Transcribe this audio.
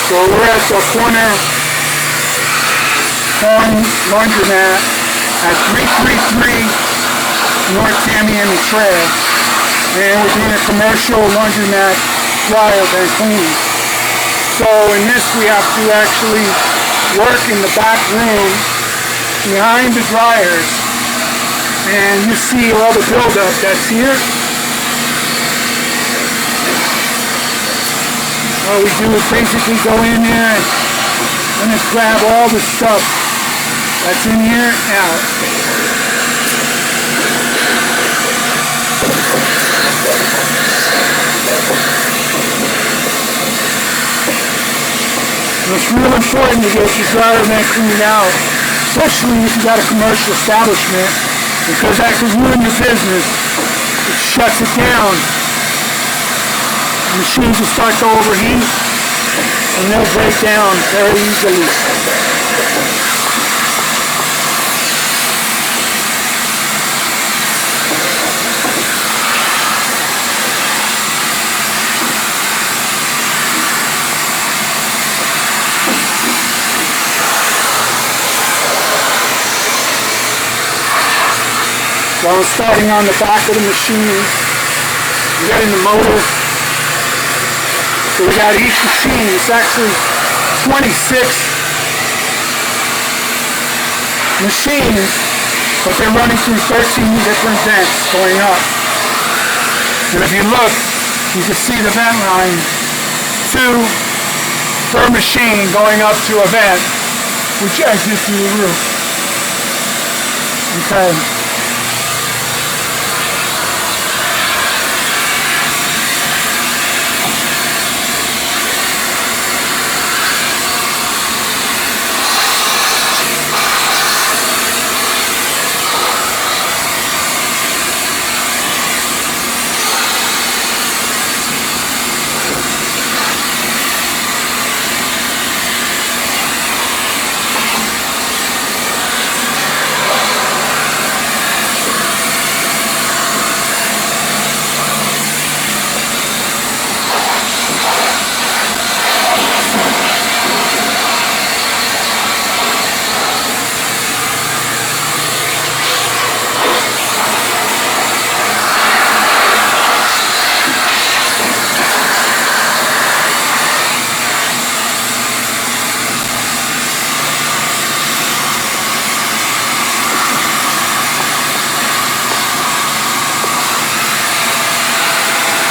So we're at the corner laundromat at 333 North Tamiami Trail, and we're doing a commercial laundromat dryers and cleaning. So in this we have to actually work in the back room behind the dryers, and you see all the buildup that's here. All we do is basically go in there and just grab all the stuff that's in here out. And it's real important to get your dryer vent cleaned out, especially if you got a commercial establishment, because that could ruin your business. It shuts it down. The machines will start to overheat and they'll break down very easily. So I'm starting on the back of the machine, getting the motor. So we got each machine, it's actually 26 machines, but they're running through 13 different vents going up. And if you look, you can see the vent line, 2 per machine going up to a vent, which exits through the roof. Okay.